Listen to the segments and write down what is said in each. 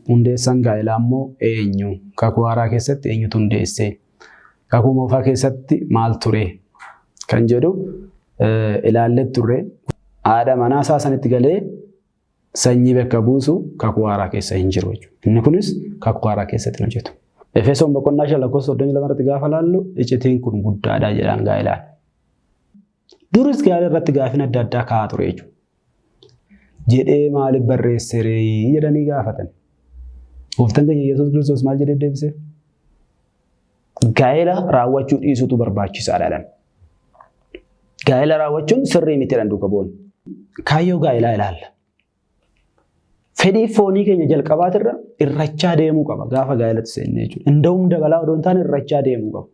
hundeessaan gaa'elaa immoo eenyu? Kakuu haaraa keessatti eenyutu hundeesse? Kakuu moofaa keessatti maal ture? Kan jedhu ilaallee turre. Haadha manaa isaa sanitti galee sanyii bakka buusu kakuu haaraa keessa hin jiru jechuudha. Inni kunis kakuu haaraa keessatti hin hojjetu. Efesoon boqonnaa 5:32 irratti gaafa laallu iccitiin kun guddaadha jedhaan gaa'elaan. Duris gaa'ela irratti gaaffiin adda addaa kaa'aa ture jechuudha. Jedhee maaliif barreessere jedhanii gaafatan. Gooftaan keenya Yesuus Kiristoos maal jedhee deebise? Gaa'ela raawwachuu dhiisutu barbaachisaadha. Gaa'ela raawwachuun sirrii miti jedhan duuka boon. Kaayyoo gaa'elaa ilaalla. Fedhii foonii keenya jalqabaatirra irrachaa deemuu qaba gaafa gaa'elatti seenne jechuudha. Inda'uum dabalaa odoo hin taane irrachaa deemuu qaba.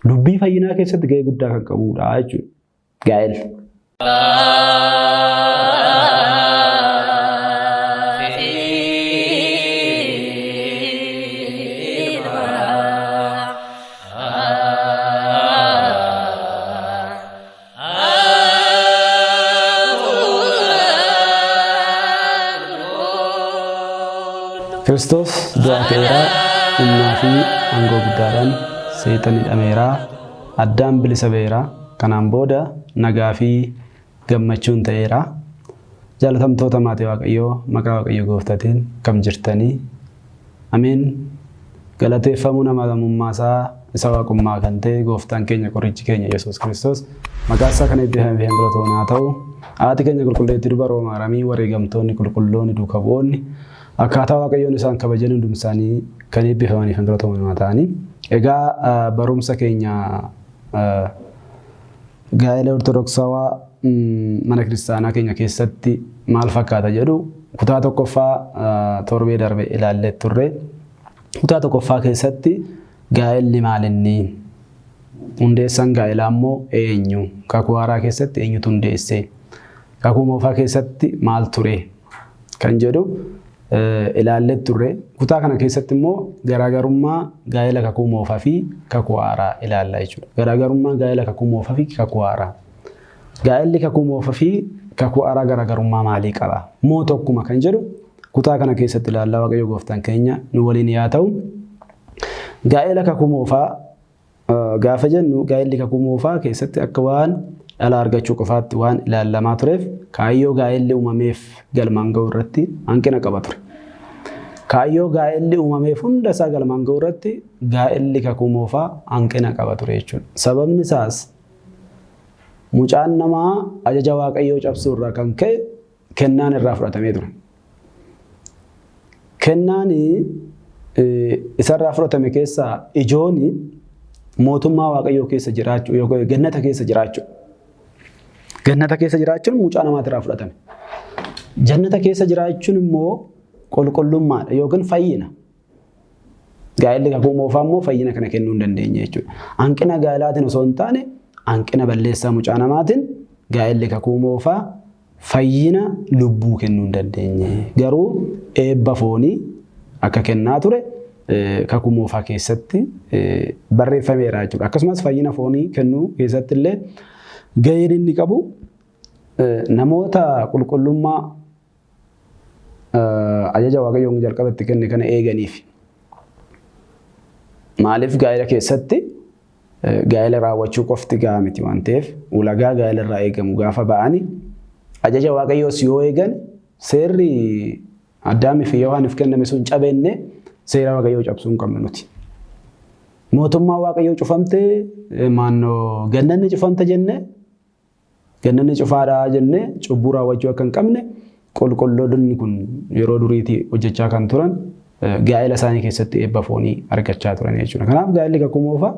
Dubbii fayyinaa keessatti gahee guddaa kan qabudha jechuudha. Gaa'ela. Kiristoos du'a ka'eeraa humnaa fi aangoo guddaadhaan seexanni hidhameeraa addaan bilisa ba'eeraa kanaan booda nagaa fi gammachuun ta'eeraa. Jaalatamtoota maatii Waaqayyoo maqaa Waaqayyoo gooftaatiin kam jirtanii? Ameen. Galateeffamuu nama lamummaasaa isa waaqummaa kan ta'e gooftaan keenya qorichi keenya Yesuus Kiristoos maqaa isaa kan eebbifame filantoota haa ta'u. Haati keenya qulqulleettii dubara maaramii wareegamtoonni qulqulloonni duuka bu'oonni akkaataa Waaqayyoon isaan kabajan hundum isaanii kan eebbifamanii filantoota ta'anii. Egaa barumsa keenya gaa'ela ortodoksawaa mana kiristaanaa keenya keessatti maal fakkaata jedhu kutaa tokkoffaa torbee darbe ilaallee turre. Kutaa tokkoffaa keessatti gaa'elli maalinni? Hundeessaan gaa'elaa immoo eenyu? Kakuu haaraa keessatti eenyutu hundeesse? Kakuu moofaa keessatti maal ture? Kan jedhu ilaallee turre. Kutaa kana keessatti immoo garaagarummaa gaa'ela kakuu moofaa fi kakuu haaraa ilaalla jechuudha. Garaagarummaa gaa'ela kakuu moofaa fi kakuu haaraa. Gaa'elli kakuu moofaa fi kakuu haaraa garaagarummaa maalii qaba? Moo tokkuma kan jedhu kutaa kana keessatti ilaalla. Waaqayyo gooftaan keenya nu waliin yaa ta'u. Gaa'ela kakuu moofaa gaafa jennu gaa'elli kakuu moofaa keessatti akka waan dhala argachuu qofaatti waan ilaallamaa tureef kaayyoo gaa'elli uumameef galmaan ga'u irratti hanqina qaba ture. Kaayyoo gaa'elli uumameef hunda isaa galmaan ga'u irratti gaa'elli kakuu moofaa hanqina qaba ture jechuudha. Sababni isaas mucaan namaa ajaja Waaqayyoo cabsuu irraa kan ka'e kennaan irraa fudhatamee ture. Kennaan isarraa fudhatame keessaa ijoon mootummaa Waaqayyoo keessa jiraachuu yookaan gannata keessa jiraachuu. Gannata keessa jiraachuun mucaa namaatirraa fudhatame. Jannata keessa jiraachuun immoo qulqullummaadha yookaan fayyina. Gaa'elli kakuu moofaa immoo fayyina kana kennuu hin dandeenye jechuudha. Hanqina gaa'elaatiin osoo hin taane hanqina balleessaa mucaa namaatiin gaa'elli kakuu moofaa fayyina lubbuu kennuu hin dandeenye. Garuu eebba foonii akka kennaa ture kakuu moofaa keessatti barreeffameera jechuudha. Akkasumas fayyina foonii kennuu keessatti illee gaheen inni qabu namoota qulqullummaa ajaja Waaqayyoon jalqabatti kenne kana eeganiif. Maaliif gaa'ela keessatti gaa'ela raawwachuu qofti gahaa miti waan ta'eef ulagaa gaa'ela irraa eegamu gaafa ba'ani ajaja Waaqayyoos yoo eegan seerri Addaamii fi Yohaaniif kenname sun cabenne seera Waaqayyoo cabsuu hin qabnu nuti. Mootummaa Waaqayyoo cufamtee maannoo gannanni cufamte jenne gannanni cufaadhaa jenne cubbuu raawwachuu akka hin qabne qulqulloonni kun yeroo duriitii hojjechaa kan turan gaa'ela isaanii keessatti eebba foonii argachaa turan jechuudha. Kanaaf gaa'elli kakuu moofaa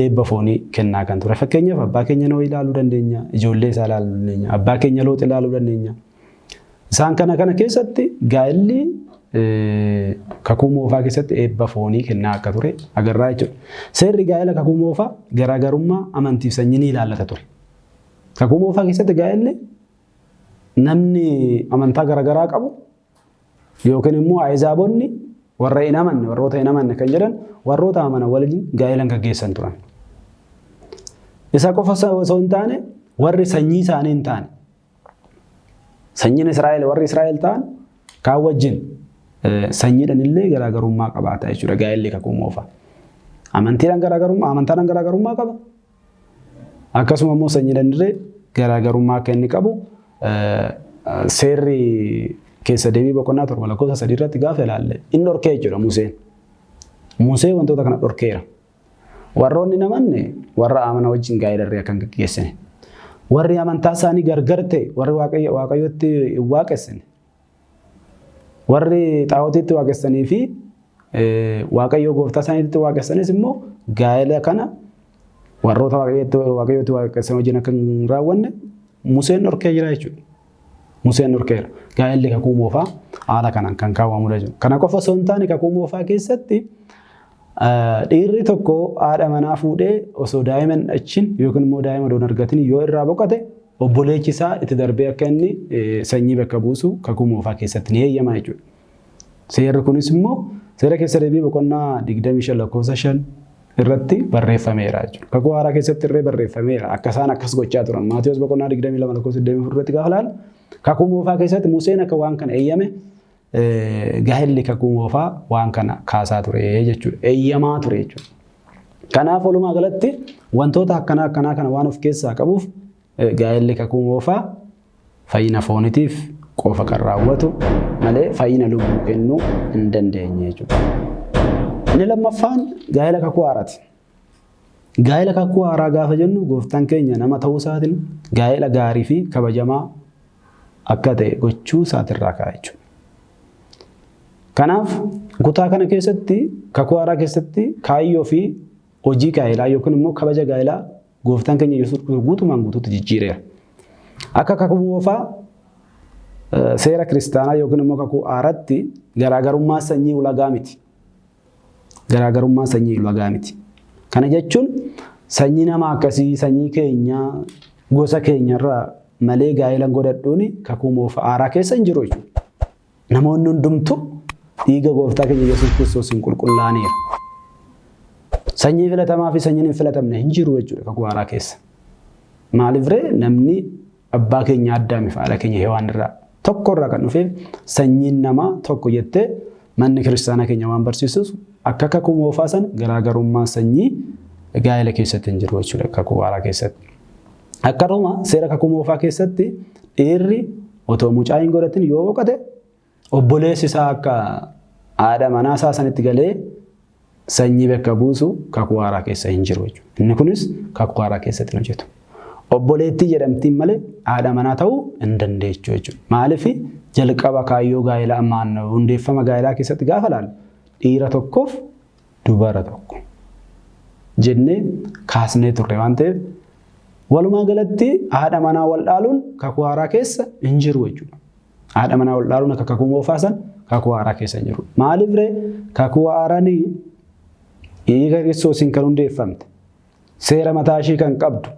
eebba foonii kennaa kan ture. Fakkeenyaaf abbaa keenya Nohii ilaaluu dandeenya, ijoollee isaa ilaaluu dandeenya, abbaa keenya Loox ilaaluu dandeenya. Isaan kana keessatti gaa'elli kakuu moofaa keessatti eebba foonii kennaa akka ture agarraa jechuudha. Seerri gaa'ela kakuu moofaa garaagarummaa amantiif sanyii ni ilaallata ture. Kakuu moofaa keessatti gaa'elli namni amantaa garaagaraa qabu yookiin immoo Ayizaabonni warra hin amanne warroota hin amanne kan jedhan warroota amanan waliin gaa'ela gaggeessan turan. Isa qofa osoo hin taane warri sanyii isaanii hin taane sanyiin Israa'el warri Israa'el ta'an kaan wajjin sanyiidhaan illee garaagarummaa qabaata jechuudha gaa'elli kakuu moofaa. Amantiidhaan garaagarummaa qaba. Akkasuma immoo sanyiidhaan illee garaagarummaa akka inni qabu seerri keessa deebii boqonnaa 7:3 irratti gaafa ilaalle inni dhorkee jechuudha Museen. Musee wantoota kana dhorkeera. Warroonni namanne warra amana wajjin gaa'elarree akka hin gaggeessine. Warri amantaa isaanii gargar ta'e warri waaqayyotti waaqessine. Warri xaa'ootiitti waaqessanii fi waaqayyoo gooftaa isaaniitti waaqessanis immoo gaa'ela kana warroota waaqayyotti waaqessan wajjin akka hin raawwanne Museen dhorkee jira jechuudha. Museen dhorkeera. Gaa'elli kakuu moofaa haala kanaan kan kaawwamudha jechuudha. Kana qofa osoo hin taane kakuu moofaa keessatti dhiirri tokko haadha manaa fuudhee osoo daa'ima hin dhalchin yookiin immoo daa'ima osoo hin argatin yoo irraa boqote obboleechi isaa itti darbee akka inni sanyii bakka buusu kakuu moofaa keessatti ni eeyyama jechuudha. Seerri kunis immoo seera keessa deebii boqonnaa 25:5 irratti barreeffameera jechuudha. Kakuu haaraa keessatti irree barreeffameera. Akka isaan akkas gochaa turan. Maatiyos boqonnaa 22:24 irratti gaafa ilaalu kakuu moofaa keessatti Museen akka waan kana eeyyame gaa'elli kakuu moofaa waan kana kaasaa ture jechuudha. Eeyyamaa ture jechuudha. Kanaaf walumaa galatti wantoota akkanaa kana waan of keessaa qabuuf gaa'elli kakuu moofaa fayyina foonitiif qofa kan raawwatu malee fayyina lubbuu kennuu hin dandeenye jechuudha. Inni lammaffaan gaa'ela kakuu haaraati. Gaa'ela kakuu haaraa gaafa jennu gooftaan keenya nama ta'uu isaatiin gaa'ela gaarii fi kabajamaa akka ta'e gochuu isaatirraa ka'a jechuudha. Kanaaf kutaa kana keessatti kakuu haaraa keessatti kaayyoo fi hojii gaa'elaa yookiin immoo kabaja gaa'elaa gooftaan keenya Yesuus guutumaan guutuutti jijjiireera. Akka kakuu moofaa seera kiristaanaa yookiin immoo kakuu haaraatti garaagarummaa sanyii ulagaa miti. Garaagarummaa sanyii ulagaa miti. Kana jechuun sanyii nama akkasii sanyii keenya gosa keenyarraa malee gaa'ela godhadhuun kakuu moofaa haaraa keessa hin jiru jechuudha. Namoonni hundumtuu dhiiga gooftaa keenya Yesuus Kiristoosiin qulqullaa'aniiru. Sanyii filatamaa fi sanyiin hin filatamne hin jiru jechuudha kakuu haaraa keessa. Maaliif ree namni abbaa keenya Addaamiif haadha keenya Hewaan irraa tokko irraa kan dhufeef sanyiin namaa tokko jettee manni kiristaanaa keenya waan barsiisus akka kakuu moofaa sana garaagarummaa sanyii gaa'ela keessatti hin jiru jechuudha kakuu haaraa keessatti. Akkasuma seera kakuu moofaa keessatti dhiirri otoo mucaa hin godhatin yoo boqote obboleessi isaa akka haadha manaa isaa sanitti galee sanyii bakka buusu kakuu haaraa keessa hin jiru jechuudha. Inni kunis kakuu haaraa keessatti hin hojjetu. Obboleettii jedhamtiin malee haadha manaa ta'uu hin dandeechu jechuudha. Maaliif jalqaba kaayyoo gaa'elaa ammaan hundeeffama gaa'elaa keessatti gaafa ilaallu dhiira tokkoof dubara tokko jennee kaasnee turre waan ta'eef walumaa galatti haadha manaa wal dhaaluun kakuu haaraa keessa hin jiru jechuudha. Haadha manaa wal dhaaluun akka kakuu moofaa san kakuu haaraa keessa hin jiru. Maaliif ree kakuu haaraan dhiiga Kiristoosiin kan hundeeffamte seera mataa ishii kan qabdu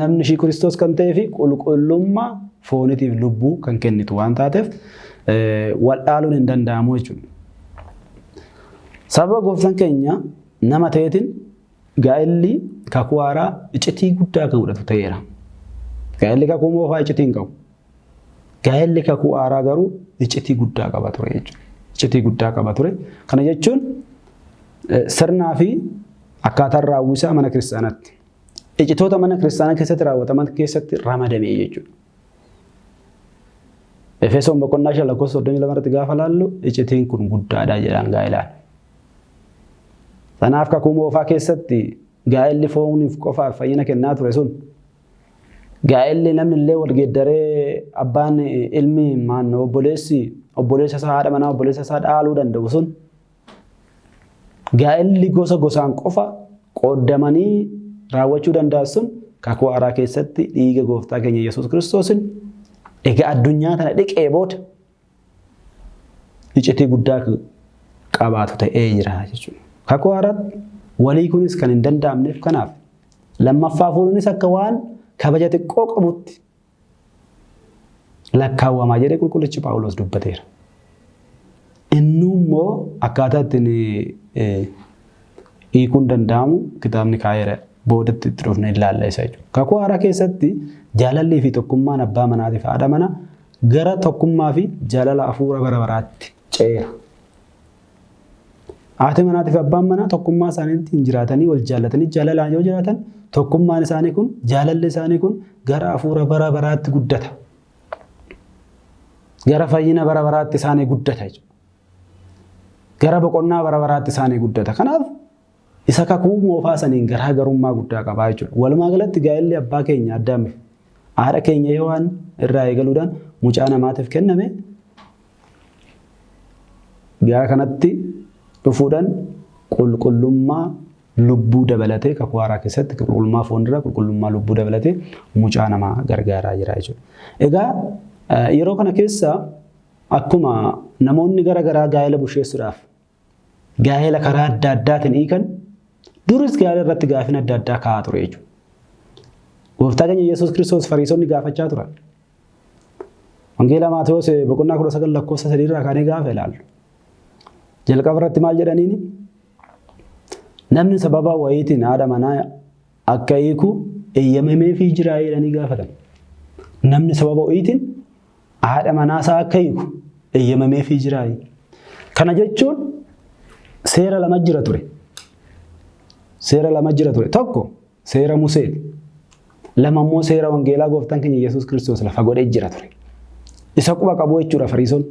namni ishii Kiristoos kan ta'ee fi qulqullummaa foonitiif lubbuu kan kennitu waan taateef wal dhaaluun hin danda'amu jechuudha. Sababa gooftaan keenya nama ta'eetiin gaa'elli kakuu haaraa iccitii guddaa kan godhatu ta'eera. Gaa'elli kakuu moofaa iccitii hin qabu. Gaa'elli kakuu haaraa garuu iccitii guddaa qaba ture jechuudha. Iccitii guddaa qaba ture. Kana jechuun sirnaa fi akkaataan raawwisaa mana kiristaanaatti. Iccitoota mana kiristaanaa keessatti raawwataman keessatti ramadamee jechuudha. Efesoon boqonnaa 5:32 irratti gaafa ilaallu iccitiin kun guddaadha jedhaan gaa'elaan. Kanaaf kakuu moofaa keessatti gaa'elli fooniif qofaaf fayyina kennaa ture sun gaa'elli namni illee wal geeddaree abbaan ilmi maannoo obboleessa isaa haadha manaa obboleessa isaa dhaaluu danda'u sun gaa'elli gosa gosaan qofa qoodamanii raawwachuu danda'an sun kakuu haaraa keessatti dhiiga gooftaa keenya Yesuus Kiristoosin egaa addunyaa tana dhiqee booda iccitii guddaa qabaatu ta'ee jira jechuudha. Kakuu haaraatti walii kunis kan hin danda'amneef kanaaf lammaffaa fuudhuunis akka waan kabaja xiqqoo qabutti lakkaawwamaa jedhee qulqullichi Phaawulos dubbateera. Inni immoo akkaataa ittiin hiikuun danda'amu kitaabni kaa'eera boodatti itti dhufne ilaalla isa jechuudha. Kakuu haaraa keessatti jaalallii fi tokkummaan abbaa manaatii fi haadha manaa gara tokkummaa fi jaalala hafuura bara baraatti ceera. Haati manaatii fi abbaan manaa tokkummaa isaaniitiin jiraatanii wal jaallatanii jaalalaan yoo jiraatan tokkummaan isaanii kun jaalalli isaanii kun gara hafuura bara baraatti guddata. Gara fayyina bara baraatti isaanii guddata jechuudha. Gara boqonnaa bara baraatti isaanii guddata. Kanaaf isa kakuu moofaa saniin garaagarummaa guddaa qabaa jechuudha. Walumaa galatti gaa'elli abbaa keenya Addaamiif haadha keenya Hewaan irraa eegaluudhaan mucaa namaatiif kenname. Gara kanatti dhufuudhaan qulqullummaa lubbuu dabalatee kakuu haaraa keessatti qulqullummaa foonirraa qulqullummaa lubbuu dabalatee mucaa namaa gargaaraa jira jechuudha. Egaa yeroo kana keessa akkuma namoonni garaagaraa gaa'ela busheessuudhaaf gaa'ela karaa adda addaatiin hiikan duris gaa'ela irratti gaaffiin adda addaa kaa'aa ture jechuudha. Gooftaa keenya Yesuus Kiristoos Fariisonni gaafachaa turan. Wangeela Maatewos boqonnaa 19 lakkoofsa 3 irraa kaanee gaafa ilaallu. Jalqaba irratti maal jedhaniini? Namni sababa wayiitiin haadha manaa akka hiiku eeyyamameefii jira jedhanii gaafatan. Namni sababa wayiitiin haadha manaa isaa akka hiiku eeyyamameefii jira. Kana jechuun seera lama jira ture. Seera lama jira ture. Tokko seera Museeti. Lama immoo seera wangeelaa gooftaan keenya Yesuus Kiristoos lafa godhee jira ture. Isa quba qabu jechuudha Fariisonni.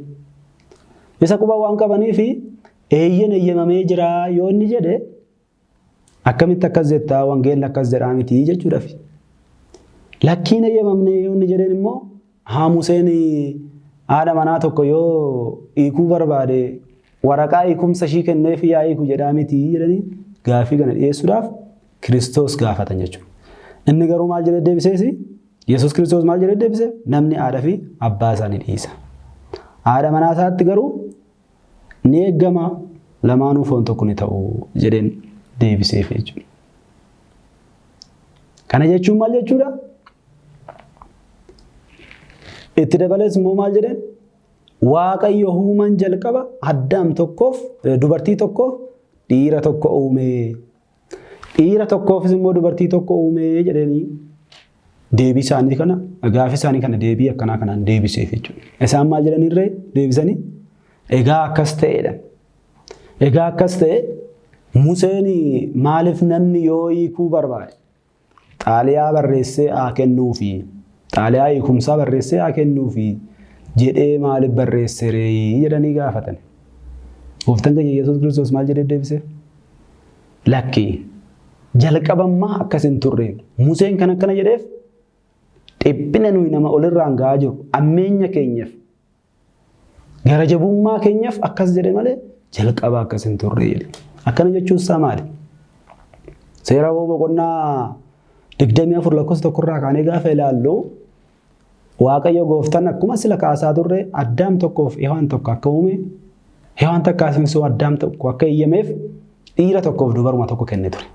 Isa quba waan qabaniif eeyyamamee jira yoo inni jedhe akkamitti akkas jettaa wangeelli akkas jedhaa miti jechuudhaaf. Lakkiin eeyyamamne yoo inni jedheen immoo haa Museen haadha manaa tokko yoo hiikuu barbaade waraqaa hiikumsa ishii kenneef yaa hiiku jedhaa miti jedhanii gaaffii kana dhiyeessuudhaaf Kiristoos gaafatan jechuudha. Inni garuu maal jedhee deebisees Yesuus Kiristoos maal jedhee deebise namni haadhaa fi abbaa isaanii dhiisa. Haadha manaa isaatti garuu ni eeggama lamaanuu foon tokko ni ta'u jedheen deebiseef jechuudha. Kana jechuun maal jechuudha? Itti dabalees immoo maal jedheen Waaqayyo uuman jalqaba Addaam tokkoof dubartii tokkoof dhiira tokko uume. Dhiira tokkoofis immoo dubartii tokko uume jedhanii deebii isaanii kana gaaffii isaanii kana deebii akkanaa kanaan deebiseef jechuudha. Isaan maal jedhanirree deebisanii egaa akkas ta'edha. Egaa akkas ta'e Museen maaliif namni yoo hiikuu barbaade xaaliyaa barreessee haa kennuufi xaaliyaa hiikumsaa barreessee haa kennuufi jedhee maaliif barreesseree jedhanii gaafatan. Gooftaan keenya Yesuus Kiristoos maal jedhee deebise? Lakki jalqabammaa akkas hin turre. Museen kan akkana jedheef dhiphina nuyi nama olirraan gahaa jiru ammeenya keenyaaf gara jabummaa keenyaaf akkas jedhe malee jalqaba akkas hin turre jedhe. Akkana jechuun isaa maali? Seera boqonnaa 24 lakkoofsa 1 irraa kaanee gaafa ilaallu Waaqayyo gooftaan akkuma sila kaasaa turre Addaam tokkoof Hewaan tokko akka uume Hewaan takkaas Addaam tokko akka eeyyameef dhiira tokkoof dubaruma tokko kenne ture.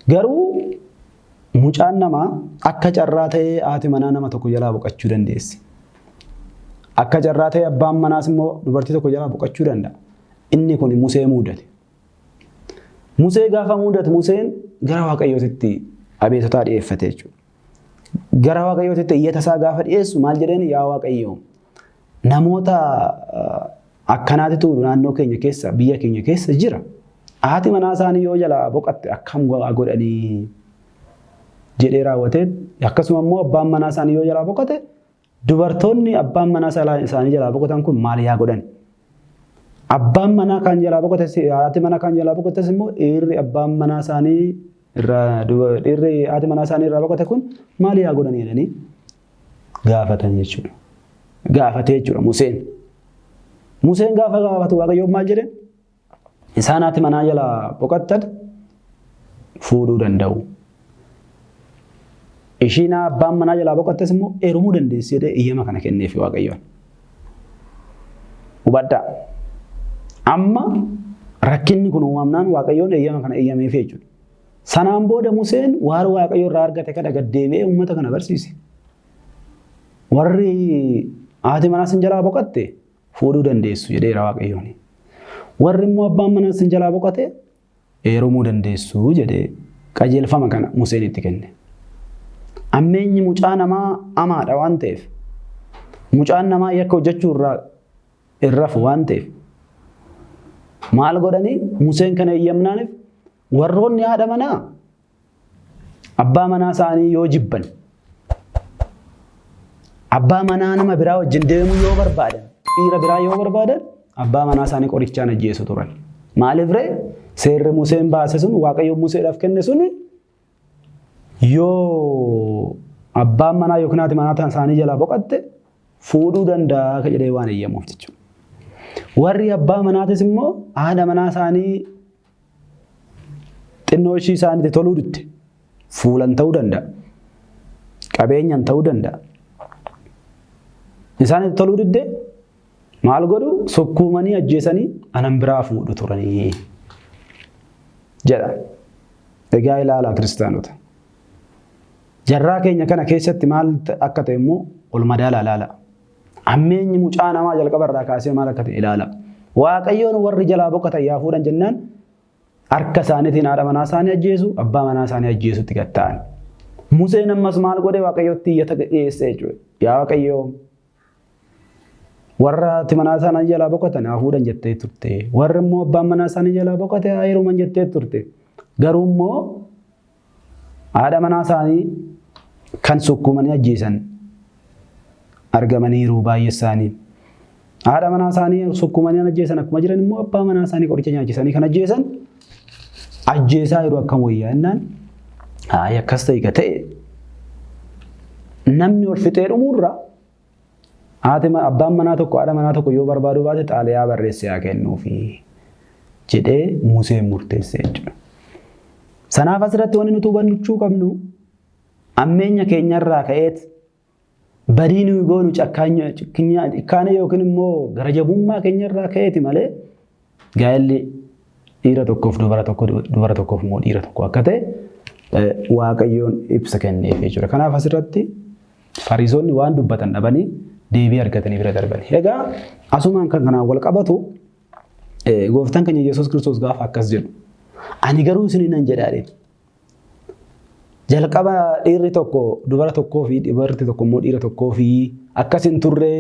Garuu mucaan namaa akka carraa ta'ee haati manaa nama tokko jalaa boqachuu dandeessi. Akka carraa ta'ee abbaan manaas immoo dubartii tokko jalaa boqachuu danda'a. Inni kun Musee muudate. Musee gaafa muudate Museen gara Waaqayyootitti abeetotaa dhiyeeffate jechuudha. Gara Waaqayyootitti iyyata isaa gaafa dhiyeessu maal jedheen yaa Waaqayyo namoota akkanaatitu naannoo keenya keessa biyya keenya keessa jira. Haati manaa isaanii yoo jalaa boqatte akkam godhanii jedhee raawwatee akkasuma immoo abbaan manaa isaanii yoo jalaa boqate dubartoonni abbaan manaa isaanii jalaa boqotan kun maal yaa godhan? Abbaan manaa kan jalaa boqote haati manaa kan jalaa boqotes immoo dhiirri abbaan manaa isaanii irraa dhiirri haati manaa isaanii irraa boqote kun maal yaa godhan jedhanii gaafatan jechuudha. Gaafatee jechuudha Museen. Museen gaafa gaafatu Waaqayyo maal jedheen? Isaan haati manaa jalaa boqottan fuudhuu danda'u. Ishiin abbaan manaa jalaa boqottes immoo heerumuu dandeessi jedhee eeyyama kana kenneef Waaqayyoon. Hubadhaa. Amma rakkinni kun uumamnaan Waaqayyoon eeyyama kana eeyyameef jechuudha. Sanaan booda Museen waan Waaqayyo irraa argate kana gaddeebi'ee uummata kana barsiise. Warri haati manaa sin jalaa boqotte fuudhuu dandeessu jedheera Waaqayyoon. Warri immoo abbaan manaa sin jalaa boqote heerumuu dandeessu jedhee qajeelfama kana Museen itti kenne. Ammeenyi mucaa namaa amaadha waan ta'eef mucaan namaa yakka hojjechuu irraa irrafu waan ta'eef maal godhanii Museen kana eeyyamnaaniif warroonni haadha manaa abbaa manaa isaanii yoo jibban abbaa manaa nama biraa wajjin deemuu yoo barbaadan dhiira biraa yoo barbaadan abbaa manaa isaanii qorichaan ajjeesu turan. Maaliif ree seerri Museen baase sun Waaqayyo Museedhaaf kenne sun yoo abbaan manaa yookiin haati manaa isaanii jalaa boqatte fuudhuu danda'a jedhee waan eeyyamuuf jechuudha. Warri abbaa manaatis immoo haadha manaa isaanii xinnoo ishii isaaniitti toluu didde fuulan ta'uu danda'a. Qabeenyaan ta'uu danda'a. Isaaniitti toluu didde maal godhu sokkuumanii ajjeesanii anan biraa fuudhu turanii jedha. Egaa ilaalaa kiristaanota. Jarraa keenya kana keessatti maal akka ta'e immoo ol madaalaa ilaala. Ammeenyi mucaa namaa jalqaba irraa kaasee maal akka ta'e ilaala. Waaqayyoon warri jalaa boqotan yaa fuudhan jennaan harka isaaniitiin haadha manaa isaanii ajjeesu, abbaa manaa isaanii ajjeesutti gatta'an. Museen ammas maal godhe Waaqayyootti iyyata dhiyeesse jechuudha. Yaa Waaqayyoo warra haati manaa isaanii jalaa boqotan haa fuudhan jettee turte. Warri immoo abbaan manaa isaanii jalaa boqote haa heeruman jettee turte. Garuu immoo haadha manaa isaanii kan sukkumanii ajjeesan argamaniiru baay'ee isaanii. Haadha manaa isaanii sukkumanii ajjeesan akkuma jiran immoo abbaa manaa isaanii qoricha nyaachisanii kan ajjeesan ajjeesaa jiru akkam wayyaa jennaan haaya akkas ta'e namni ol fixee dhumuurra abbaan manaa tokko haadha manaa tokko yoo barbaadu baate xaaliyaa barreessee haa kennuufi jedhee Museen murteesse jechuudha. Sanaaf asirratti wanti nuti hubachuu qabnu ammeenya keenyarraa ka'eet badii nuyi goonu cikkaana yookiin immoo gara jabummaa keenyarraa ka'eeti malee gaa'elli dhiira tokkoof dubara tokkoof immoo dhiira tokko akka ta'e Waaqayyoon ibsa kenneef jechuudha. Kanaaf asirratti Fariisonni waan dubbatan dhabanii deebii argatanii bira darbani. Egaa asumaan kan kanaan wal qabatu gooftaan keenya Yesuus Kiristoos gaafa akkas jedhu ani garuu isiniin jedhaadhe. Jalqaba dhiirri tokko dubara tokkoo fi dubarti tokko immoo dhiira tokkoo fi akkas hin turre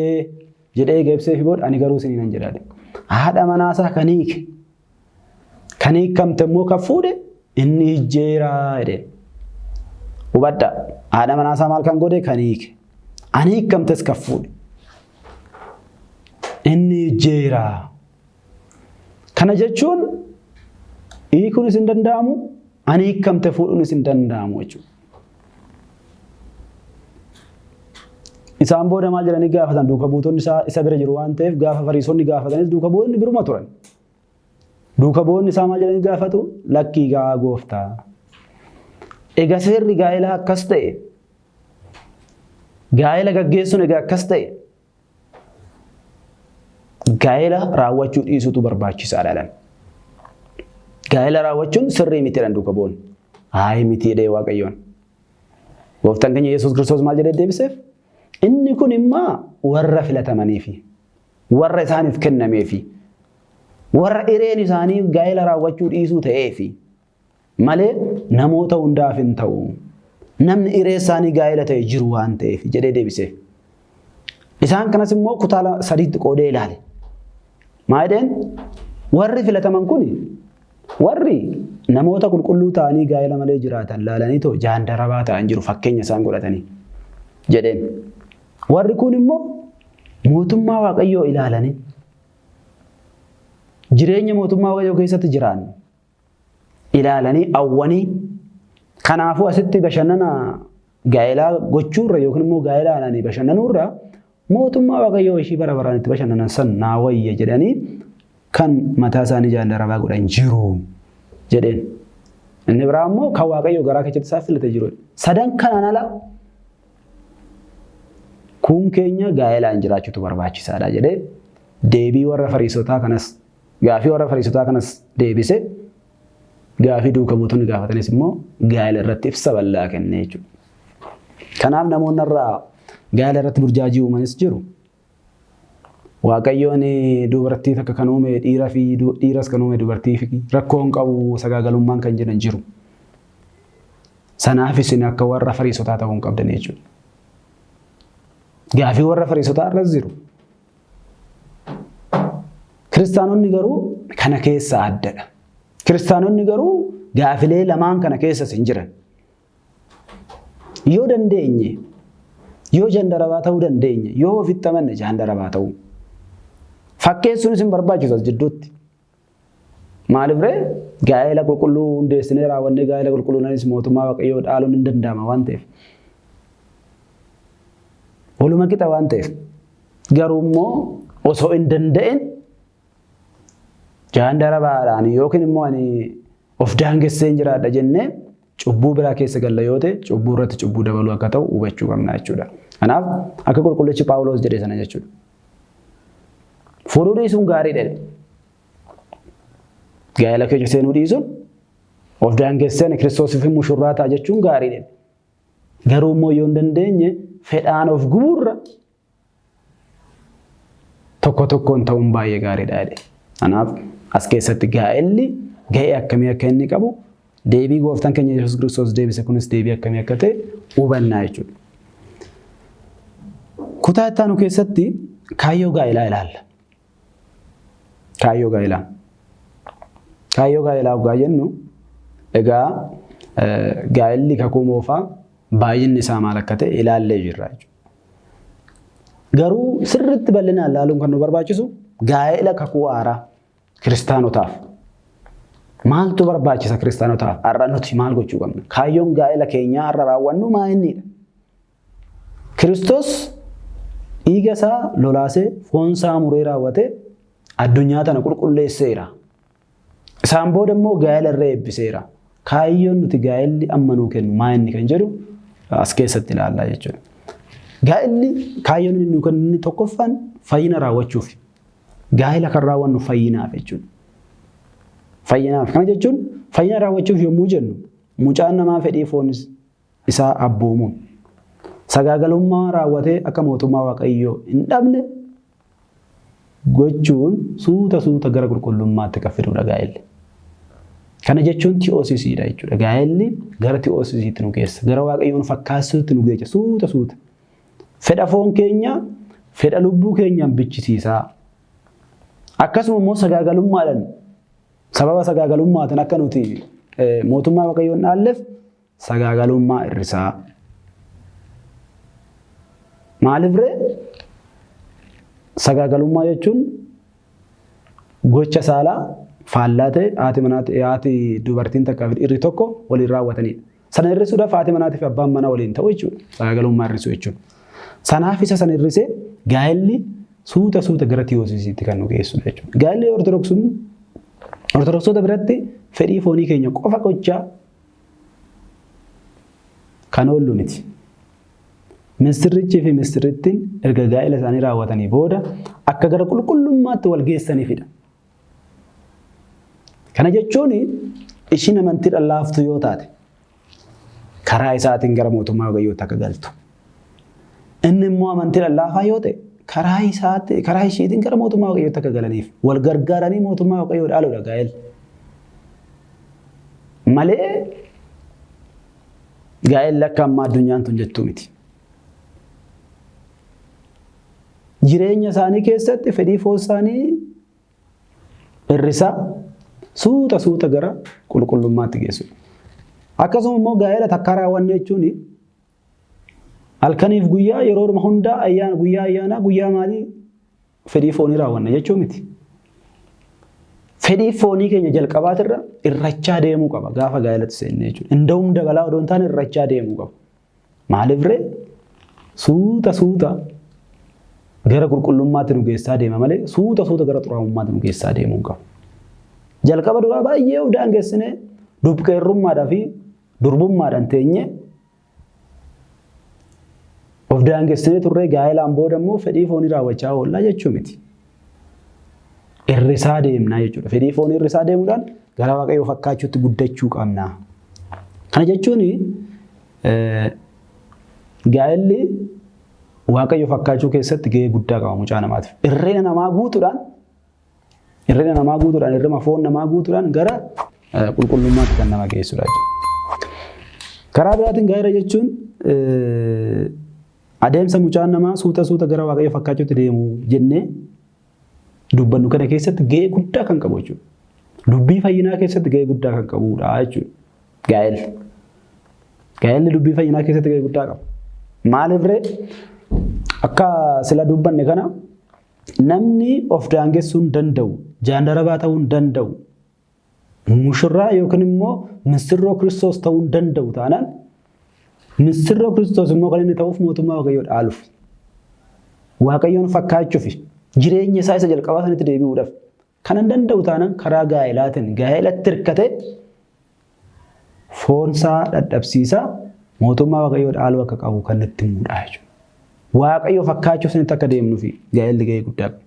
jedhee eegebsee fi booda ani garuu isiniin jedhaadhe. Haadha manaasaa kan hiikamte immoo kan fuudhe inni hijjeeraa jedheen. Hubadha haadha manaasaa maal kan godhe kan hiike. Ani hiikamtes kan fuudhe. Inni hijjeeraa. Kana jechuun hiikuunis hin danda'amu. Ani hiikamte fuudhuunis hin danda'amu jechuudha. Isaan booda maal jedhanii gaafatan duuka buutonni isa bira jiru waan ta'eef gaafa Fariisonni gaafatanis duuka buutonni biruma turan. Duuka buutonni isaa maal jedhanii gaafatu lakkii gaa gooftaa. Egaa seerri gaa'elaa akkas ta'e gaa'ela gaggeessuun egaa akkas ta'e gaa'ela raawwachuu dhiisuutu barbaachisaadha. Gaa'ela raawwachuun sirrii mitiidhaan duuka bu'uun. Hayi miti jedhee Waaqayyoon. Gooftaan keenya Yesuus Kiristoos maal jedhee deebiseef? Inni kun immoo warra filatamaniifi warra isaaniif kennameefi warra hireen isaanii gaa'ela raawwachuu dhiisuu ta'eefi malee namoota hundaaf hin ta'u. Namni hiree isaanii gaa'ela ta'e jiru waan ta'eef jedhee deebiseef. Isaan kanas immoo kutaa sadiitti qoodee ilaale. Maal jedheen warri filataman kun warri namoota qulqulluu ta'anii gaa'ela malee jiraatan laalanii too jaandarabaa ta'an jiru fakkeenya isaan godhatanii jedheen. Warri kun immoo mootummaa Waaqayyoo ilaalanii jireenya mootummaa Waaqayyoo keessatti jiraannu ilaalanii awwanii kanaafuu asitti bashannana gaa'elaa gochuurra yookiin immoo gaa'elaa aananii bashannanuurra mootummaa Waaqayyoo ishii bara baraan itti bashannanan san naa wayya jedhanii kan mataa isaanii jaallarabaa godhan jiru jedheen. Inni biraa immoo kan Waaqayyoo garaa keessatti isaa filate jiru. Sadan kanaan ala kun keenya gaa'elaan jiraachuutu barbaachisaadha jedhee deebii warra Fariisotaa kanas gaafii warra Fariisotaa kanas deebise gaafii duuka buutonni gaafatanis immoo gaa'ela irratti ibsa bal'aa kenne jechuudha. Kanaaf namoonni irraa gaa'ela irratti burjaajii uumanis jiru. Waaqayyoon dubartii takka kan uume dhiiras kan uume dubartii fi rakkoon qabu sagaagalummaan kan jedhan jiru. Sanaaf isin akka warra Fariisotaa ta'uu hin qabdan jechuudha. Gaafii warra Fariisotaa irras jiru. Kiristaanonni garuu kana keessa addadha. Kiristaanonni garuu gaafilee lamaan kana keessa hin jiran. Yoo dandeenye, yoo jandarabaa ta'uu dandeenye, yoo ofitti amanne jandarabaa ta'uu. Fakkeessuun isin barbaachisu as jidduutti. Maaliif ree gaa'ela qulqulluu hundeessinee raawwannee gaa'ela qulqulluunis mootummaa Waaqayyoo dhaaluun hin danda'ama waan ta'eef. Waluma qixa waan ta'eef. Garuu immoo osoo hin danda'in jandarabaadhaan yookiin immoo ani of daangessee jiraadha jennee cubbuu biraa keessa galla yoo ta'e cubbuu irratti cubbuu dabaluu akka ta'u hubachuu qabna jechuudha. Kanaaf akka qulqullichi Phaawulos jedhe sana jechuudha. Fuudhuu dhiisuun gaariidha. Gaa'ela keessa seenuu dhiisuun of daangessee Kiristoosiif mushurraa ta'a jechuun gaariidha. Garuu immoo yoo hin dandeenye fedhaan of gubuurra tokko tokkoon ta'uun baay'ee gaariidha. Kanaaf as keessatti gaa'elli ga'ee akkamii akka inni qabu deebii gooftaan keenya Yesuus Kiristoos deebise kunis deebii akkamii akka ta'e hubannaa jechuudha. Kutaa itti aanu keessatti kaayyoo gaa'elaa ilaalla. Kaayyoo gaa'elaa. Kaayyoo gaa'elaa dhugaa jennu egaa gaa'elli kakuu moofaa baay'inni isaa maal akka ta'e ilaallee jirra jechuudha. Garuu sirriitti bal'inaan ilaaluun kan nu barbaachisu gaa'ela kakuu haaraa kiristaanotaaf. Maaltu barbaachisa kiristaanotaaf? Har'a nuti maal gochuu qabna? Kaayyoon gaa'ela keenyaa har'a raawwannu maa innidha? Kiristoos dhiiga isaa lolaasee foon isaa muree raawwatee addunyaa tana qulqulleesseera. Isaan booda immoo gaa'ela irra eebbiseera. Kaayyoon nuti gaa'elli amma nuu kennu maa inni kan jedhu as keessatti ilaallaa jechuudha. Gaa'elli kaayyoon inni nuu kennu tokkoffaan fayyina raawwachuuf. Gaa'ela kan raawwannu fayyinaaf jechuudha. Fayyinaaf kana jechuun fayyina raawwachuuf yommuu jennu mucaan namaa fedhii foon isaa abboomuun sagaagalummaa raawwatee akka mootummaa Waaqayyoo hin dhabne gochuun suuta gara qulqullummaatti kan fidudha gaa'elli. Kana jechuun ti'oosisiidha jechuudha. Gaa'elli gara ti'oosisiitti nu geessa. Gara Waaqayyoon fakkaasuutti nu geessa suuta. Fedha foon keenya, fedha lubbuu keenyaan bichisiisaa. Akkasuma immoo sagaagalummaadhaan sababa sagaagalummaatiin akka nuti mootummaa Waaqayyoon dhaalleef sagaagalummaa irrisaa. Maaliif ree? Sagaagalummaa jechuun gocha saalaa faallaa ta'e haati dubartiin takkaa fi dhiirri tokko waliin raawwatanidha. Sana hir'isuudhaaf haati manaatii fi abbaan manaa waliin ta'u jechuudha. Sagaagalummaa hir'isuu jechuudha. Sanaaf isa sana hir'isee gaa'elli suuta gara ti'oosisiitti kan nu geessudha jechuudha. Gaa'elli Ortodoksota biratti fedhii foonii keenya qofa gochaa kan oollu miti. Misirrichii fi misirrittiin erga gaa'ela isaanii raawwatanii booda akka gara qulqullummaatti wal geessaniifidha. Kana jechuun ishiin amantii dhallaaftu yoo taate karaa isaatiin gara mootummaa Waaqayyootti akka galtu. Inni immoo amantii dhallaafaa yoo ta'e karaa ishiitiin gara mootummaa Waaqayyootti akka galaniif wal gargaaranii mootummaa Waaqayyoo dhaaluudha gaa'elli. Malee gaa'elli akka ammaa addunyaan tun jettuu miti. Jireenya isaanii keessatti fedhii foon isaanii hir'isaa suuta gara qulqullummaatti geessudha. Akkasuma immoo gaa'ela takka raawwanne jechuun halkaniif guyyaa yeroo hundaa guyyaa ayyaanaa guyyaa maalii fedhii foonii raawwanna jechuu miti. Fedhii foonii keenya jalqabaatirra irrachaa deemuu qaba gaafa gaa'elatti seenne jechuudha. Inda'uum dabalaa odoo hin taane irrachaa deemuu qaba. Maaliif ree? Suuta gara qulqullummaatti nu geessaa deema malee suuta gara xuraa'ummaatti nu geessaa deemuu qaba. Jalqaba duraa baay'ee of daangessinee dubqeerrummaadhaa fi durbummaadhaan teenye of daangessinee turree gaa'elaan booda immoo fedhii foonii raawwachaa oollaa jechuu miti. Irrisaa deemnaa jechuudha. Fedhii foonii irrisaa deemuudhaan gara Waaqayyoo fakkaachuutti guddachuu qabna. Kana jechuun gaa'elli Waaqayyoo fakkaachuu keessatti gahee guddaa qaba mucaa namaatiif. Irreena namaa guutuudhaan irrima foon namaa guutuudhaan gara qulqullummaatti kan nama geessudha jechuudha. Karaa biraatiin gaa'ela jechuun adeemsa mucaan namaa suuta gara Waaqayyoo fakkaachuutti deemu jennee dubbannu kana keessatti gahee guddaa kan qabu jechuudha. Dubbii fayyinaa keessatti gahee guddaa kan qabudha jechuudha. Gaa'elli dubbii fayyinaa keessatti gahee guddaa qaba. Maaliif ree akka sila dubbanne kana namni of daangessuu hin danda'u, jaandarabaa ta'uu hin danda'u, mushurraa yookiin immoo misirroo Kiristoos ta'uu hin danda'u taanaan misirroo Kiristoos immoo kan inni ta'uuf mootummaa Waaqayyoo dhaaluuf, Waaqayyoon fakkaachuuf, jireenya isaa isa jalqabaa sanitti deebi'uudhaaf kan hin danda'u taanaan karaa gaa'elaatiin gaa'elatti hirkatee foonsaa dadhabsiisaa mootummaa Waaqayyoo dhaaluu akka qabu kan nutti himudha jechuudha. Waaqayyoo fakkaachuuf sanitti akka deemnuufi gaa'elli gahee guddaa qaba.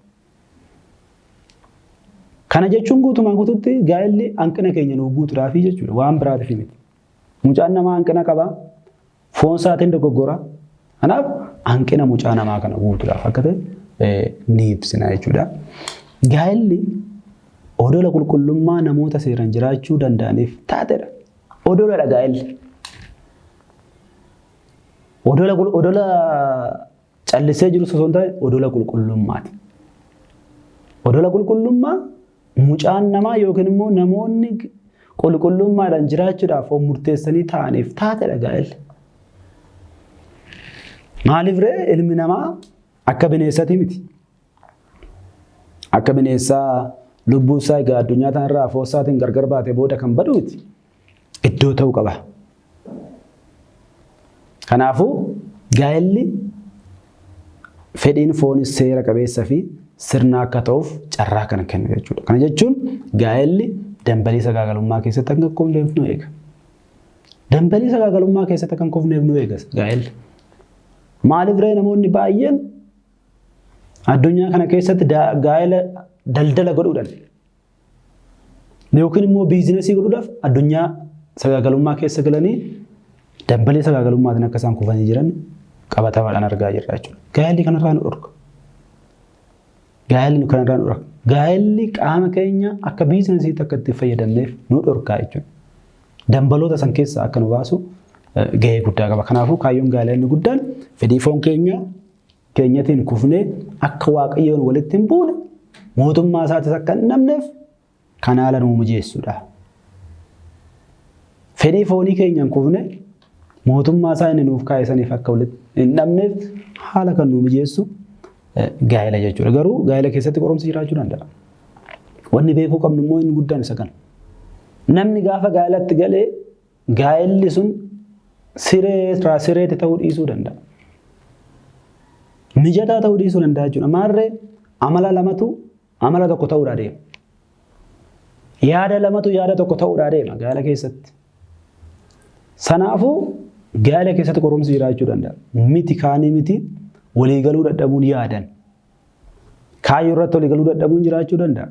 Kana jechuun guutumaan guututti gaa'elli hanqina keenya nuuf guutuudhaafi jechuudha. Waan biraatiif miti. Mucaan namaa hanqina qaba. Foon isaatiin dogoggora. Kanaaf hanqina mucaa namaa kana guutuudhaaf akka ta'e ni ibsina jechuudha. Gaa'elli odola qulqullummaa namoota seeraan jiraachuu danda'aniif taatedha. Odoladha gaa'elli. Odola callisee jiru osoo hin taane odola qulqullummaati. Odola qulqullummaa mucaan namaa yookiin immoo namoonni qulqullummaadhaan jiraachuudhaaf murteessanii ta'aniif taatedha gaa'elli. Maaliif ree ilmi namaa akka bineessaati miti. Akka bineensaa lubbuu isaa egaa addunyaa kanarraa foon isaatiin gargar baatee booda kan badu miti. Iddoo ta'uu qaba. Kanaafuu gaa'elli fedhiin foonis seera qabeessaa fi sirna akka ta'uuf carraa kan kennu jechuudha. Kana jechuun gaa'elli dambalii sagaagalummaa keessatti akka hin kufneef nu eega. Dambalii sagaagalummaa keessatti akka hin kufneef nu eega gaa'elli. Maaliif ree namoonni baay'een addunyaa kana keessatti gaa'ela daldala godhuudhaan yookiin immoo biizinesii godhuudhaaf addunyaa sagaagalummaa keessa galanii dambalii sagaagalummaatiin akka isaan kufanii jiran qabatamaadhaan argaa jirra jechuudha. Gaa'elli kanarraa nu dhorka. Gaa'elli kanarraa nu dhorka. Gaa'elli qaama keenya akka biizinesiitti akka itti fayyadamneef nu dhorkaa jechuudha. Dambaloota san keessaa akka nu baasu gahee guddaa qaba. Kanaafuu kaayyoon gaa'elaa inni guddaan fedhii foon keenyatiin kufnee akka Waaqayyoon walitti hin buune mootummaa isaatis akka hin dhabneef kan haala nu mijeessudha. Fedhii foonii keenyaan kufne mootummaa isaa inni nuuf kaayesaniif akka walitti hin dhabneef haala kan nu mijeessu gaa'ela jechuudha. Garuu gaa'ela keessatti qoromsi jiraachuu danda'a. Wanni beekuu qabnu immoo inni guddaan isa kana. Namni gaafa gaa'elatti galee gaa'elli sun sireetti ta'uu dhiisuu danda'a. Mijataa ta'uu dhiisuu danda'a jechuudha. Maarree amala tokko ta'uudhaa deema. Yaada lamatu yaada tokko ta'uudhaa deema gaa'ela keessatti. Sanaafuu gaa'ela keessatti qoromsi jiraachuu danda'a. Miti kaanii miti waliigaluu dadhabuun yaadan. Kaayyoo irratti waliigaluu dadhabuun jiraachuu danda'a.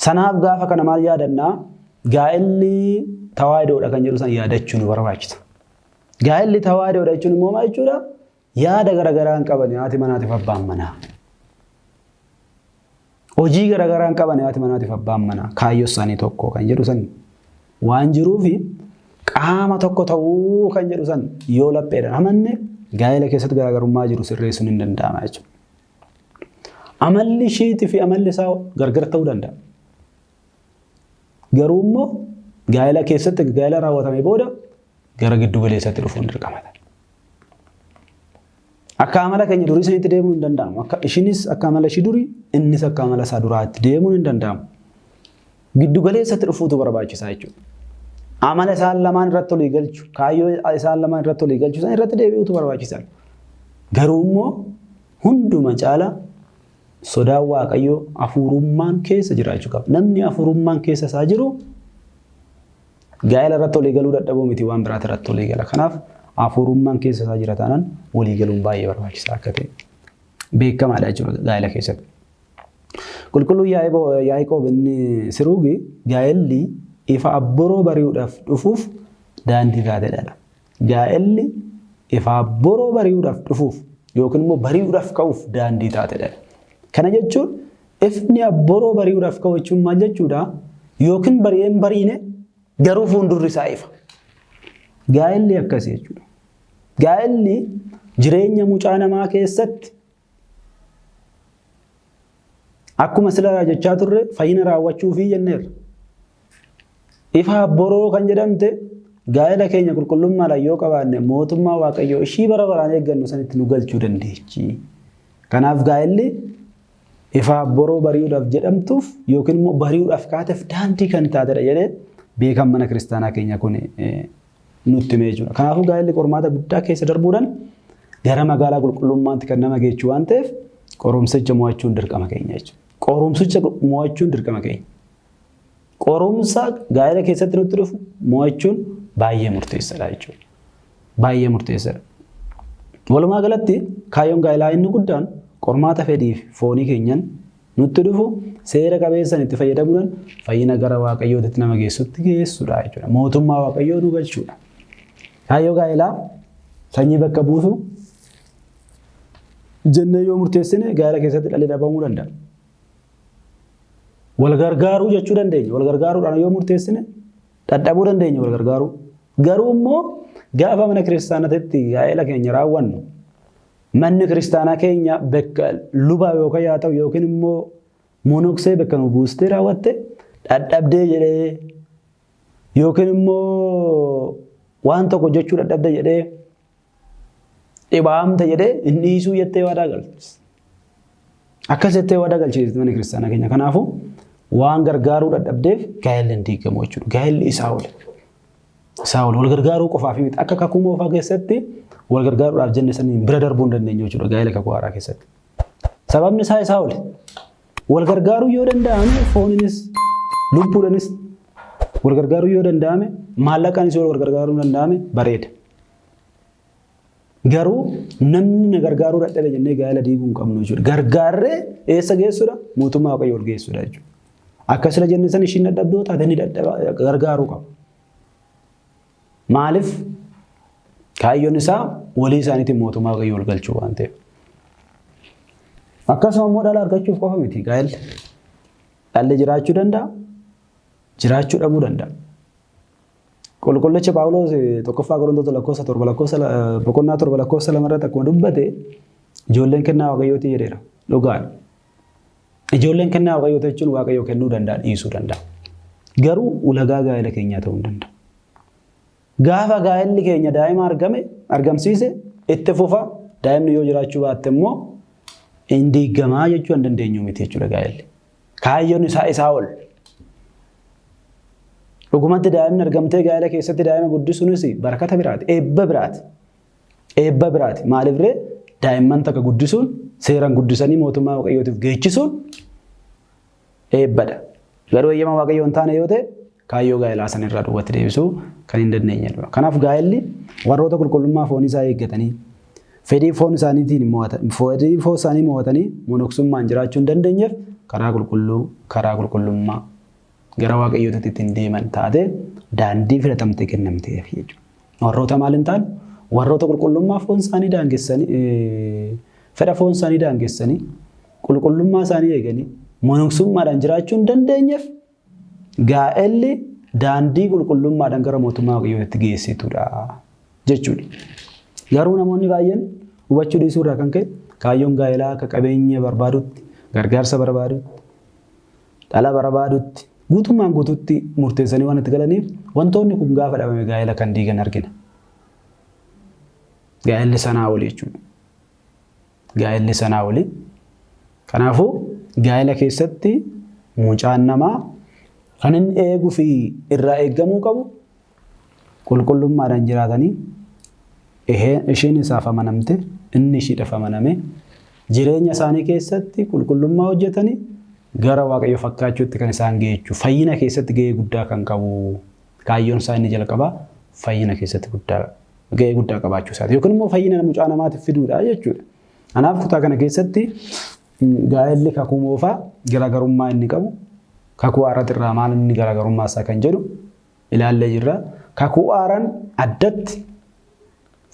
Sanaaf gaafa kana maal yaadannaa gaa'elli tawaayidoodha kan jedhu san yaadachuu nu barbaachisa. Gaa'elli tawaayidoodha jechuun immoo maal jechuudha? Yaada garaagaraa hin qaban haati manaatiif abbaan manaa. Hojii garaagaraa hin qaban haati manaatiif abbaan manaa kaayyoo isaanii tokko kan jedhu san waan jiruufi qaama tokko ta'uu kan jedhu san yoo lapheedhaan amanne gaa'ela keessatti garaagarummaa jiru sirreessuun hin danda'ama jechuudha. Amalli isheetii fi amalli isaa gargar ta'uu danda'a. Garuu immoo gaa'ela keessatti gaa'ela raawwatamee booda gara giddu galeessaatti dhufuun dirqamata. Akka amala keenya durii sanitti deemuun hin danda'amu. Ishinis akka amala ishii durii innis akka amala isaa duraatti deemuun hin danda'amu. Giddu galeessatti dhufuutu barbaachisaa jechuudha. Amala isaan lamaan irratti olii galchu, kaayyoo isaan lamaan irratti olii galchu san irratti deebi'uutu barbaachisaa. Garuu immoo hunduma caala sodaan Waaqayyoo hafuurummaan keessa jiraachuu qaba. Namni hafuurummaan keessa isaa jiru gaa'ela irratti olii galuu dadhabuu miti waan biraati irratti olii gala. Kanaaf hafuurummaan keessa isaa jira taanaan walii galuun baay'ee barbaachisaa akka ta'e beekamaadha jechuudha gaa'ela keessatti. Qulqulluun Yaaqoob inni Siruugi gaa'elli ifa abboroo bari'uudhaaf dhufuuf daandii taatedha. Gaa'elli ifa abboroo bari'uudhaaf dhufuuf yookiin immoo bari'uudhaaf ka'uuf daandii taatedha. Kana jechuun ifni abboroo bari'uudhaaf ka'u jechuun maal jechuudha? Yookiin bari'een bariine garuu fuuldurri isaa ifa. Gaa'elli akkasii jechuudha. Gaa'elli jireenya mucaa namaa keessatti akkuma sila jechaa turre fayyina raawwachuu fi jenneerra. Ifa boroo kan jedhamte gaa'ela keenya qulqullummaadhaan yoo qabaanne mootummaa Waaqayyoo ishii bara baraan eeggannu sanitti nu galchuu dandeechi. Kanaaf gaa'elli ifa boroo bari'uudhaaf jedhamtuuf yookiin immoo bari'uudhaaf kaateef daandii kan taatedha jedhee beekan mana kiristaanaa keenya kun nutti himee jira. Kanaafuu gaa'elli qormaata guddaa keessa darbuudhaan gara magaalaa qulqullummaatti kan nama geessu waan ta'eef qorumsicha mo'achuun dirqama keenya jechuudha. Qorumsicha mo'achuun dirqama keenya. Qorumsa gaa'ela keessatti nutti dhufu mo'achuun baay'ee murteessaadha jechuudha. Baay'ee murteessaadha. Walumaa galatti kaayyoon gaa'elaa inni guddaan qormaata fedhii fi foonii keenyan nutti dhufu seera qabeessan itti fayyadamuudhaan fayyina gara Waaqayyootti nama geessutti geessudha jechuudha. Mootummaa Waaqayyoo nu galchuudha. Kaayyoo gaa'elaa sanyii bakka buusu jennee yoo murteessine gaa'ela keessatti dhalli dhabamuu danda'a. Wal gargaaruu jechuu dandeenya. Wal gargaaruudhaan yoo murteessine dadhabuu dandeenya wal gargaaruu. Garuu immoo gaafa mana kiristaanaatti gaa'ela keenya raawwannu manni kiristaanaa keenya bakka lubaa yookaan yaa ta'u yookiin immoo monoksee bakka nu buustee raawwatte dadhabdee jedhee yookiin immoo waan tokko jechuu dadhabde jedhee dhibaamte jedhee inni dhiisuu jettee waadaa galchis. Akkas jettee waadaa galchisiisti mana kiristaanaa keenya. Kanaafuu waan gargaaruu dadhabdeef gaa'elli hin diigamu jechuudha. Gaa'elli isaa oli. Isaa oli wal gargaaruu qofaaf miti. Akka kakuu moofaa keessatti wal gargaaruudhaaf jenne saniin bira darbuu hin dandeenyu jechuudha gaa'ela kakuu haaraa keessatti. Sababni isaa oli. Wal gargaaruu yoo danda'ame fooninis lubbuudhanis wal gargaaruu yoo danda'ame maallaqaanis yoo wal gargaaruu danda'ame bareeda. Garuu namni na gargaaruu dadhabe jennee gaa'ela diiguu hin qabnu jechuudha. Gargaarree eessa geessudha? Mootummaa Waaqayyoo ol geessudha jechuudha. Akkasuma jenne san ishiin dadhabdoo taate ni gargaaruu qaba. Maaliif? Kaayyoon isaa walii isaaniitiin mootummaa Waaqayyoo ol galchuu waan ta'eef. Akkasuma immoo dhala argachuuf qofa miti gaa'elli. Dhalli jiraachuu danda'a, jiraachuu dhabuu danda'a. Qulqullichi Phaawulos tokkoffaa Qorontoota lakkoofsa 7 lamarratti akkuma dubbate ijoolleen kennaa Waaqayyooti jedheera. Dhugaadha. Ijoolleen kennaa Waaqayyooti jechuun Waaqayyoo kennuu danda'a, dhiisuu danda'a. Garuu ulagaa gaa'ela keenyaa ta'uu danda'a. Gaafa gaa'elli keenya daa'ima argamsiise itti fufa daa'imni yoo jiraachuu baatte immoo hin diigamaa jechuu hin dandeenyu miti jechuudha gaa'elli. Kaayyoon isaa ol. Dhugumatti daa'imni argamtee gaa'ela keessatti daa'ima guddisuunis barakata biraati, eebba biraati. Eebba biraati. Maaliif ree daa'imman takka guddisuun seeraan guddisanii mootummaa Waaqayyootiif geechisuun eebbadha. Garuu eeyyama Waaqayyoo hin taane yoo ta'e kaayyoo gaa'elaa sanirraa duubatti deebisuu kan hin dandeenyedha. Kanaaf gaa'elli warroota qulqullummaa foonii isaa eeggatanii fedhii foon isaaniitiin mo'atanii monoksummaan jiraachuu hin dandeenyeef karaa qulqullummaa gara Waaqayyootti ittiin deeman taate daandii filatamtee kennamteef jechuudha. Warroota maal hin taane warroota qulqullummaa foon isaanii daangessanii fedha foon isaanii daangessanii qulqullummaa isaanii eeganii monoksummaadhaan jiraachuu hin dandeenyeef gaa'elli daandii qulqullummaadhaan gara mootummaa Waaqayyootti geessitudha jechuudha. Garuu namoonni baay'een hubachuu dhiisuu irraa kan ka'e kaayyoon gaa'elaa akka qabeenya barbaadutti, gargaarsa barbaadutti, dhala barbaadutti guutummaan guutuutti murteessanii waan itti galaniif wantoonni kun gaafa dhabame gaa'ela kan diigan argina. Gaa'elli sanaa oli jechuudha. Gaa'elli sanaa oli. Kanaafuu gaa'ela keessatti mucaan namaa kan inni eeguu fi irraa eeggamuu qabu qulqullummaadhaan jiraatanii isheen isaaf amanamte inni ishiidhaaf amaname jireenya isaanii keessatti qulqullummaa hojjetanii gara Waaqayyo fakkaachuutti kan isaan geessu fayyina keessatti gahee guddaa kan qabu kaayyoon isaa inni jalqabaa fayyina keessatti gahee guddaa qabaachuu isaati yookiin immoo fayyina mucaa namaatiif fiduudha jechuudha. Kanaaf kutaa kana keessatti gaa'elli kakuu moofaa garaagarummaa inni qabu kakuu haaraatti irraa maal inni garaagarummaa isaa kan jedhu ilaallee jirra. Kakuu haaraan addatti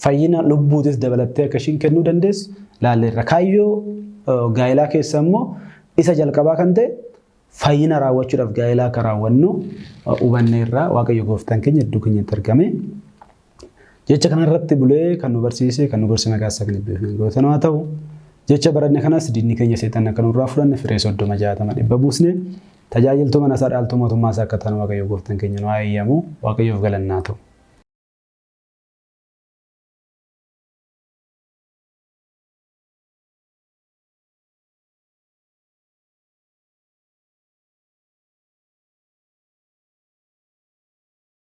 fayyina lubbuutis dabalattee akka ishiin kennuu dandeessu ilaalleerra. Kaayyoo gaa'elaa keessa immoo isa jalqabaa kan ta'e fayyina raawwachuudhaaf gaa'elaa akka raawwannu hubanneerra. Waaqayyo gooftaan keenya iddoo keenyatti argame. Jecha kanarratti bulee kan nu barsiise kan nu gorse maqaa isaa kan eebbifamu gooftaan haa ta'u. jecha baranne kanas diinni keenya seetan akka nurraa fudhanne firee 30 dhibba buusne tajaajiltoota mana isaa dhaaltuu mootummaa isaa akka ta'an Waaqayyo gooftaan keenya nu haa eeyyamu Waaqayyoof galannaa ta'u.